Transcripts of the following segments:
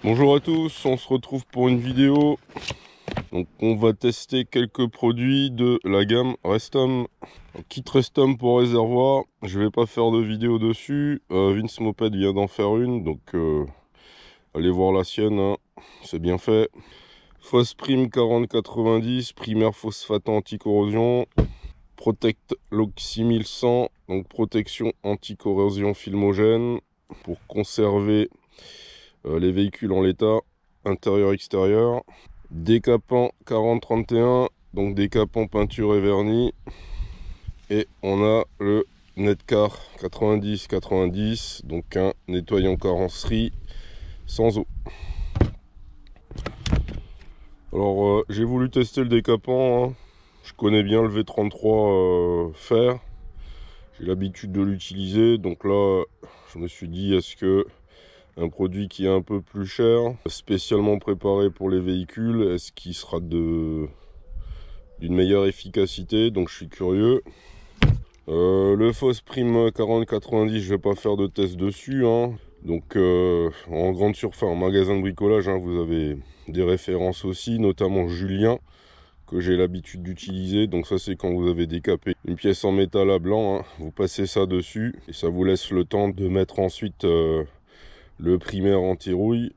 Bonjour à tous, on se retrouve pour une vidéo. Donc on va tester quelques produits de la gamme Restom. Kit Restom pour réservoir. Je vais pas faire de vidéo dessus. Vince Moped vient d'en faire une, donc allez voir la sienne, hein. C'est bien fait. Phosprime 4090, primaire phosphate anti-corrosion. Protect Lock 6100, donc protection anti-corrosion filmogène pour conserver les véhicules en l'état, intérieur-extérieur. Décapant 4031, donc décapant peinture et vernis. Et on a le Netcar 9090, donc un nettoyant carrosserie sans eau. Alors j'ai voulu tester le décapant, hein. Je connais bien le V33 fer. J'ai l'habitude de l'utiliser, donc là je me suis dit, est-ce que un produit qui est un peu plus cher, spécialement préparé pour les véhicules, est-ce qu'il sera d'une meilleure efficacité? Donc je suis curieux. Le Phosprime 4090, je vais pas faire de test dessus, hein. Donc en grande surface, en magasin de bricolage, hein, vous avez des références aussi, notamment Julien, que j'ai l'habitude d'utiliser. Donc ça, c'est quand vous avez décapé une pièce en métal à blanc, hein, vous passez ça dessus et ça vous laisse le temps de mettre ensuite le primaire anti-rouille.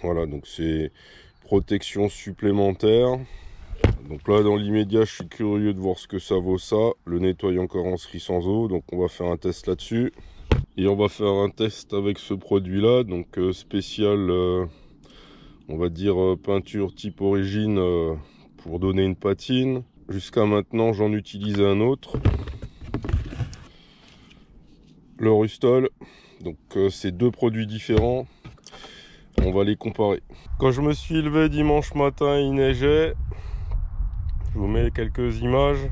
Voilà, donc c'est protection supplémentaire. Donc là, dans l'immédiat, je suis curieux de voir ce que ça vaut, ça, le nettoyant carrosserie sans eau. Donc on va faire un test là-dessus. Et on va faire un test avec ce produit-là, donc spécial, on va dire peinture type origine, pour donner une patine. Jusqu'à maintenant, j'en utilisais un autre, le Rustol. Donc c'est deux produits différents. On va les comparer. Quand je me suis levé dimanche matin, il neigeait. Je vous mets quelques images.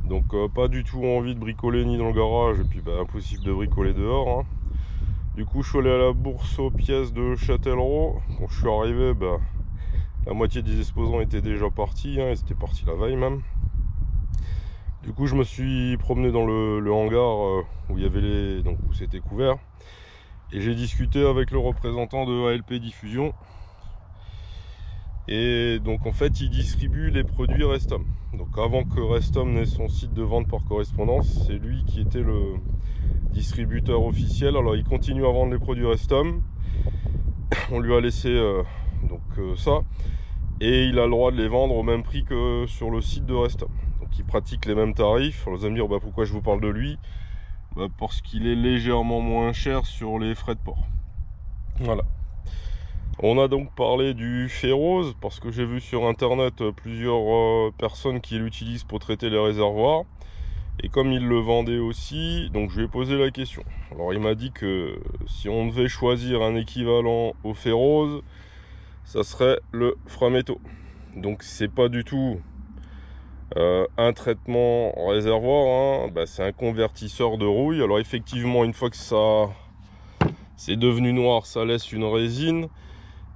Donc pas du tout envie de bricoler ni dans le garage. Et puis impossible de bricoler dehors, hein. Du coup je suis allé à la bourse aux pièces de Châtellerault. Quand je suis arrivé, la moitié des exposants étaient déjà partis, hein. Ils étaient partis la veille même. Du coup je me suis promené dans le hangar où il y avait donc où c'était couvert. Et j'ai discuté avec le représentant de ALP Diffusion. Et donc en fait il distribue les produits Restom. Donc avant que Restom n'ait son site de vente par correspondance, c'est lui qui était le distributeur officiel. Alors il continue à vendre les produits Restom. On lui a laissé ça. Et il a le droit de les vendre au même prix que sur le site de Restom. Donc il pratique les mêmes tarifs. Alors vous allez me dire pourquoi je vous parle de lui. Parce qu'il est légèrement moins cher sur les frais de port. Voilà. On a donc parlé du Ferrose parce que j'ai vu sur internet plusieurs personnes qui l'utilisent pour traiter les réservoirs. Et comme il le vendait aussi, donc je lui ai posé la question. Alors il m'a dit que si on devait choisir un équivalent au Ferrose, ça serait le Frametto. Donc c'est pas du tout un traitement réservoir, hein. C'est un convertisseur de rouille. Alors effectivement, une fois que ça c'est devenu noir, ça laisse une résine.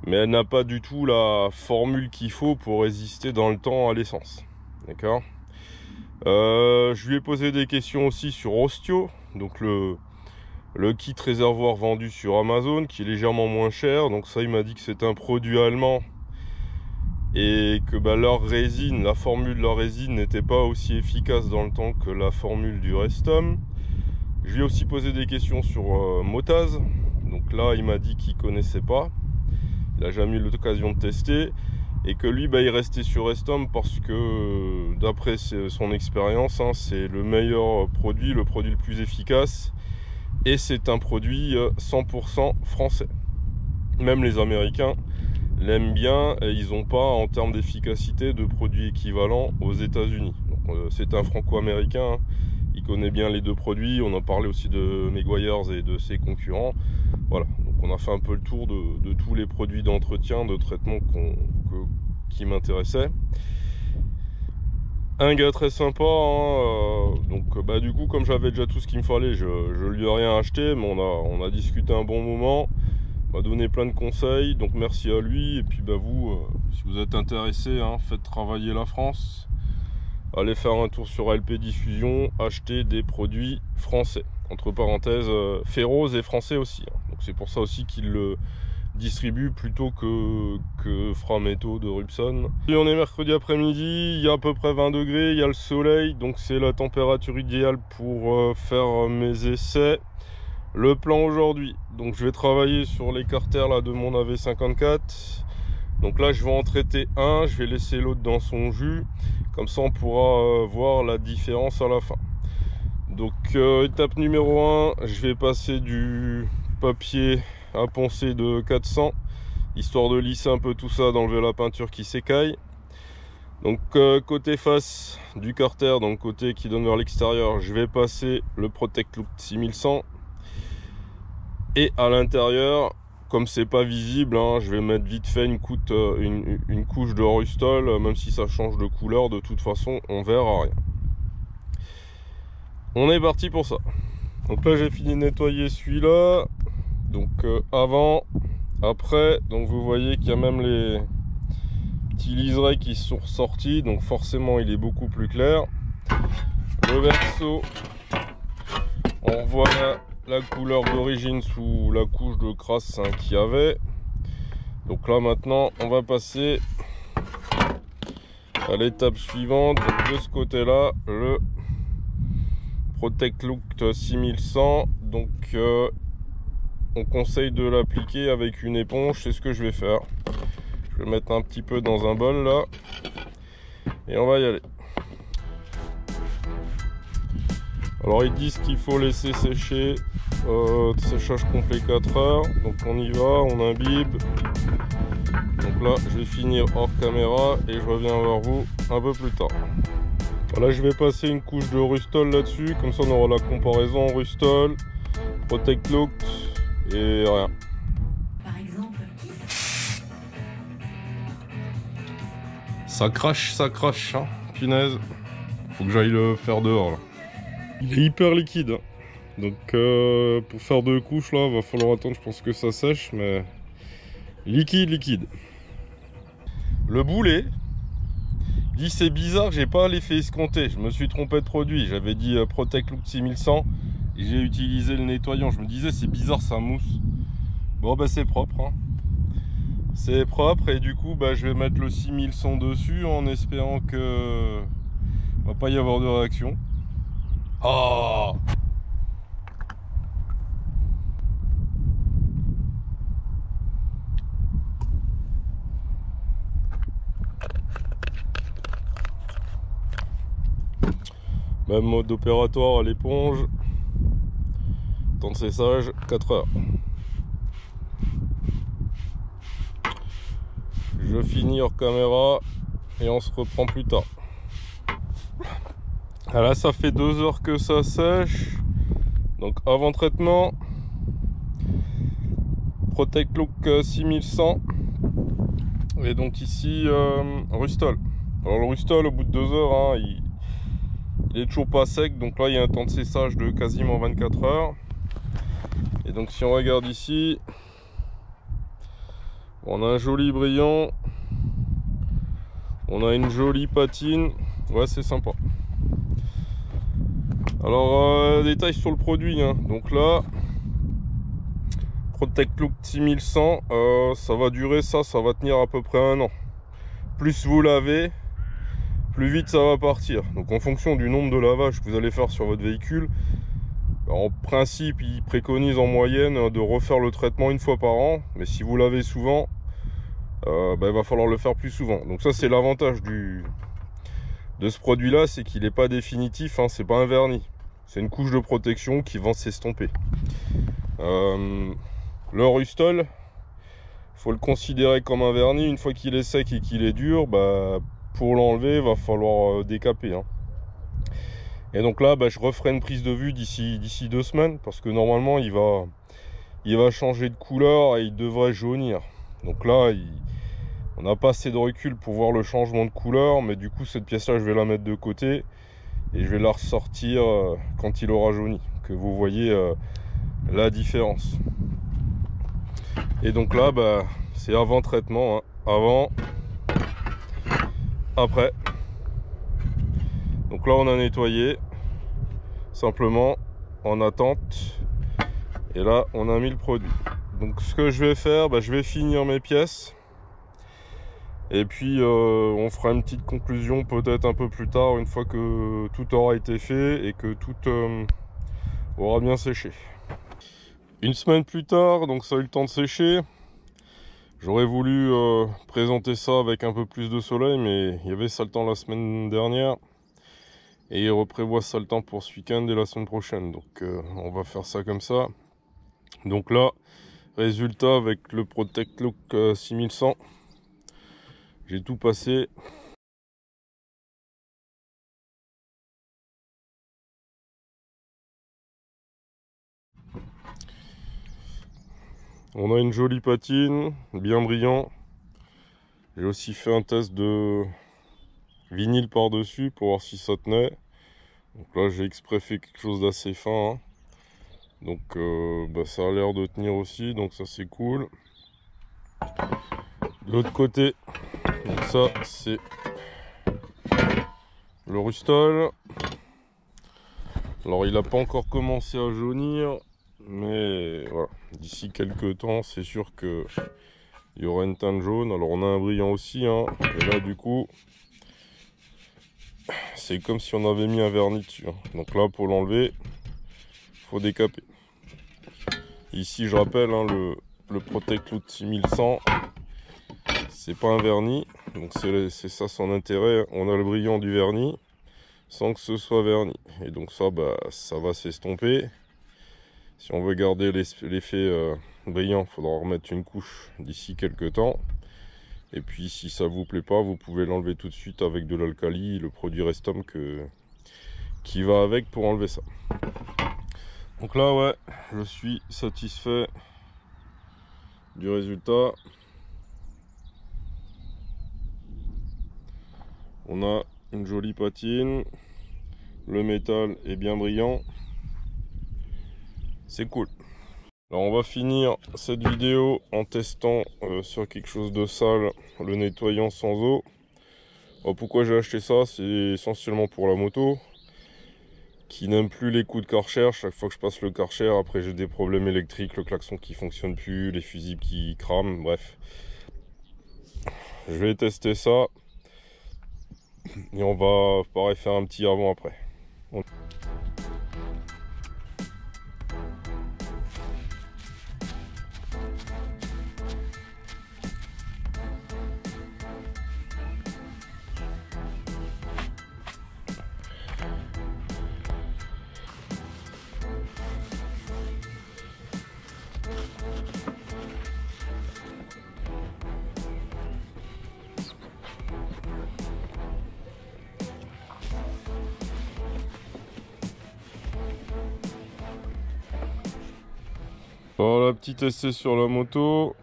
Mais elle n'a pas du tout la formule qu'il faut pour résister dans le temps à l'essence. D'accord. Je lui ai posé des questions aussi sur Ostio, donc le kit réservoir vendu sur Amazon, qui est légèrement moins cher. Donc ça, il m'a dit que c'est un produit allemand et que leur résine, la formule de leur résine n'était pas aussi efficace dans le temps que la formule du Restom. Je lui ai aussi posé des questions sur Motaz. Donc là, il m'a dit qu'il connaissait pas. Il n'a jamais eu l'occasion de tester et que lui il restait sur Restom parce que d'après son expérience, hein, c'est le meilleur produit, le produit le plus efficace, et c'est un produit 100% français. Même les Américains l'aiment bien et ils n'ont pas en termes d'efficacité de produits équivalents aux États-Unis. C'est un franco-américain, hein. Il connaît bien les deux produits. On a parlé aussi de Meguiar's et de ses concurrents. Voilà, donc on a fait un peu le tour de tous les produits d'entretien, de traitement qui m'intéressaient. Un gars très sympa, hein, donc du coup comme j'avais déjà tout ce qu'il me fallait, je lui ai rien acheté, mais on a discuté un bon moment. Il m'a donné plein de conseils, donc merci à lui. Et puis vous, si vous êtes intéressé, hein, faites travailler la France. Allez faire un tour sur ALP Diffusion, acheter des produits français. Entre parenthèses, Ferrose est français aussi, hein. Donc c'est pour ça aussi qu'il le distribue plutôt que Frametto de Rubson. Et on est mercredi après-midi, il y a à peu près 20 degrés, il y a le soleil, donc c'est la température idéale pour faire mes essais. Le plan aujourd'hui, donc je vais travailler sur les carters là de mon AV54. Donc là je vais en traiter un, je vais laisser l'autre dans son jus, comme ça on pourra voir la différence à la fin. Donc étape numéro 1, je vais passer du papier à poncer de 400, histoire de lisser un peu tout ça, d'enlever la peinture qui s'écaille. Donc côté face du carter, donc côté qui donne vers l'extérieur, je vais passer le Protect Look 6100. Et à l'intérieur, comme c'est pas visible, hein, je vais mettre vite fait une couche de Rustol, même si ça change de couleur, de toute façon on verra rien. On est parti pour ça. Donc là j'ai fini de nettoyer celui-là. Donc avant, après, donc vous voyez qu'il y a même les petits liserés qui sont ressortis, donc forcément il est beaucoup plus clair. Le verso, on voit la couleur d'origine sous la couche de crasse qu'il y avait. Donc là maintenant on va passer à l'étape suivante. Donc, de ce côté là, le Protect Look 6100. Donc on conseille de l'appliquer avec une éponge, c'est ce que je vais faire. Je vais mettre un petit peu dans un bol là et on va y aller. Alors ils disent qu'il faut laisser sécher, séchage complet 4 heures. Donc on y va, on imbibe. Donc là je vais finir hors caméra et je reviens vers vous un peu plus tard. Là je vais passer une couche de Rustol là-dessus, comme ça on aura la comparaison Rustol, Protect Look et rien. Par exemple, Ça crache, hein, punaise. Faut que j'aille le faire dehors là. Il est hyper liquide, hein. Donc pour faire 2 couches là, va falloir attendre, je pense que ça sèche, mais liquide. Le boulet dit c'est bizarre, j'ai pas l'effet escompté, je me suis trompé de produit, j'avais dit Protect Look 6100 et j'ai utilisé le nettoyant, je me disais c'est bizarre, ça mousse. Bon bah c'est propre, hein. C'est propre et du coup bah, je vais mettre le 6100 dessus en espérant que va pas y avoir de réaction. Oh! Même mode opératoire à l'éponge. Temps de séchage 4 heures. Je finis hors caméra et on se reprend plus tard. Ah là ça fait 2 heures que ça sèche. Donc avant traitement, Protect Look 6100. Et donc ici Rustol. Alors le Rustol au bout de 2 heures, hein, il est toujours pas sec. Donc là il y a un temps de séchage de quasiment 24 heures. Et donc si on regarde ici, on a un joli brillant. On a une jolie patine. Ouais c'est sympa. Alors détail sur le produit, hein. Donc là Protect Look 6100, ça va durer, ça va tenir à peu près 1 an. Plus vous lavez, plus vite ça va partir. Donc en fonction du nombre de lavages que vous allez faire sur votre véhicule, en principe ils préconisent en moyenne de refaire le traitement 1 fois par an. Mais si vous lavez souvent, il va falloir le faire plus souvent. Donc ça c'est l'avantage de ce produit là, c'est qu'il n'est pas définitif, hein, c'est pas un vernis, c'est une couche de protection qui va s'estomper. Le Rustol, faut le considérer comme un vernis. Une fois qu'il est sec et qu'il est dur, bah, pour l'enlever va falloir décaper, hein. Et donc là bah, je referai une prise de vue d'ici 2 semaines, parce que normalement il va changer de couleur et il devrait jaunir. Donc là on n'a pas assez de recul pour voir le changement de couleur, mais du coup cette pièce là je vais la mettre de côté et je vais la ressortir quand il aura jauni, que vous voyez la différence. Et donc là bah, c'est avant traitement, hein. Avant, après. Donc là on a nettoyé simplement en attente et là on a mis le produit. Donc ce que je vais faire, je vais finir mes pièces. Et puis on fera une petite conclusion peut-être un peu plus tard, une fois que tout aura été fait et que tout aura bien séché. Une semaine plus tard, donc ça a eu le temps de sécher. J'aurais voulu présenter ça avec un peu plus de soleil, mais il y avait ça le temps la semaine dernière. Et il reprévoit ça le temps pour ce week-end et la semaine prochaine. Donc on va faire ça comme ça. Donc là, résultat avec le Protect Look 6100. J'ai tout passé. On a une jolie patine, bien brillant. J'ai aussi fait un test de vinyle par-dessus pour voir si ça tenait. Donc là, j'ai exprès fait quelque chose d'assez fin. Hein. Donc ça a l'air de tenir aussi, donc ça c'est cool. De l'autre côté, donc ça c'est le Rustol. Alors il n'a pas encore commencé à jaunir, mais voilà, d'ici quelques temps c'est sûr que il y aura une teinte jaune. Alors on a un brillant aussi, hein. Et là du coup c'est comme si on avait mis un vernis dessus. Hein. Donc là pour l'enlever, il faut décaper. Ici je rappelle, hein, le Protect Look 6100, c'est pas un vernis, donc c'est ça son intérêt. On a le brillant du vernis sans que ce soit verni, et donc ça ça va s'estomper. Si on veut garder l'effet brillant, il faudra remettre une couche d'ici quelques temps. Et puis si ça vous plaît pas, vous pouvez l'enlever tout de suite avec de l'alcali, le produit Restom qui va avec pour enlever ça. Donc là ouais, je suis satisfait du résultat. On a une jolie patine, le métal est bien brillant, c'est cool. Alors on va finir cette vidéo en testant sur quelque chose de sale, le nettoyant sans eau. Alors pourquoi j'ai acheté ça? C'est essentiellement pour la moto, qui n'aime plus les coups de Karcher. Chaque fois que je passe le Karcher, après j'ai des problèmes électriques, le klaxon qui fonctionne plus, les fusibles qui crament, bref. Je vais tester ça. Et on va pareil faire un petit avant après. Voilà, petit essai sur la moto.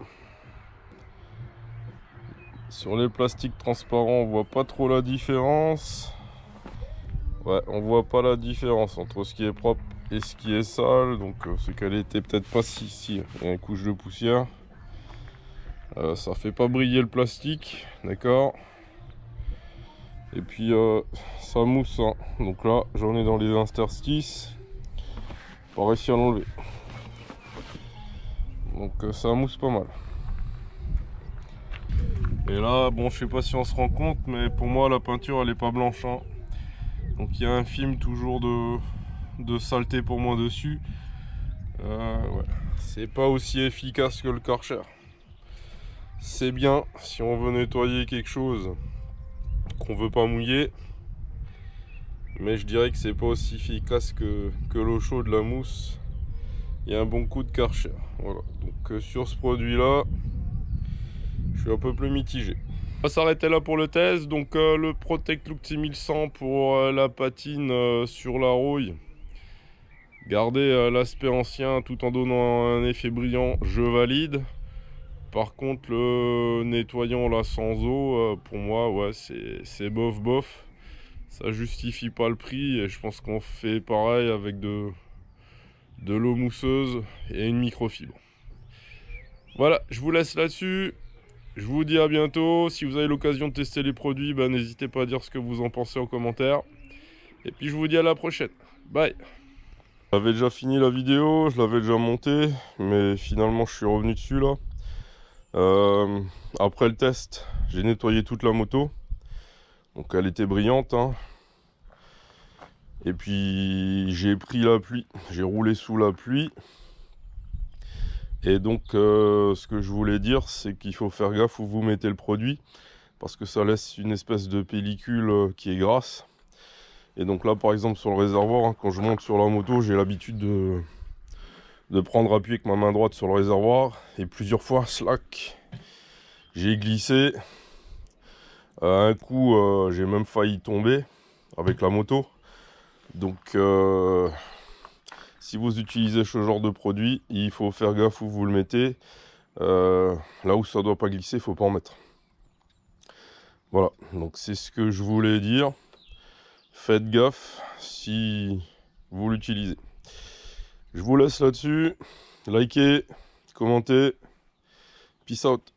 Sur les plastiques transparents, on voit pas trop la différence. Ouais, on voit pas la différence entre ce qui est propre et ce qui est sale. Donc c'est qu'elle était peut-être pas si. Il y a une couche de poussière. Ça fait pas briller le plastique, d'accord. Et puis ça mousse. Hein. Donc là, j'en ai dans les interstices. Pas réussi à l'enlever. Donc ça mousse pas mal. Et là, bon, je sais pas si on se rend compte, mais pour moi la peinture elle est pas blanche. Hein. Donc il y a un film toujours de saleté pour moi dessus. Ouais. C'est pas aussi efficace que le Karcher. C'est bien si on veut nettoyer quelque chose qu'on veut pas mouiller. Mais je dirais que c'est pas aussi efficace que l'eau chaude, la mousse. Il y a un bon coup de Karcher. Voilà. Donc sur ce produit là, je suis un peu plus mitigé. On va s'arrêter là pour le test. Donc le Protect Look 6100 pour la patine sur la rouille. Garder l'aspect ancien tout en donnant un effet brillant, je valide. Par contre le nettoyant là sans eau, pour moi ouais c'est bof bof. Ça justifie pas le prix et je pense qu'on fait pareil avec de l'eau mousseuse et une microfibre. Voilà, je vous laisse là-dessus. Je vous dis à bientôt. Si vous avez l'occasion de tester les produits, n'hésitez pas à dire ce que vous en pensez en commentaire. Et puis je vous dis à la prochaine. Bye. J'avais déjà fini la vidéo, je l'avais déjà montée, mais finalement je suis revenu dessus là. Après le test, j'ai nettoyé toute la moto. Donc elle était brillante, hein. Et puis j'ai pris la pluie, j'ai roulé sous la pluie. Et donc ce que je voulais dire, c'est qu'il faut faire gaffe où vous mettez le produit, parce que ça laisse une espèce de pellicule qui est grasse. Et donc là par exemple sur le réservoir, hein, quand je monte sur la moto, j'ai l'habitude de prendre appui avec ma main droite sur le réservoir. Et plusieurs fois, slack, j'ai glissé. Un coup, j'ai même failli tomber avec la moto. Donc, si vous utilisez ce genre de produit, il faut faire gaffe où vous le mettez. Là où ça doit pas glisser, il faut pas en mettre. Voilà, donc c'est ce que je voulais dire. Faites gaffe si vous l'utilisez. Je vous laisse là-dessus. Likez, commentez. Peace out.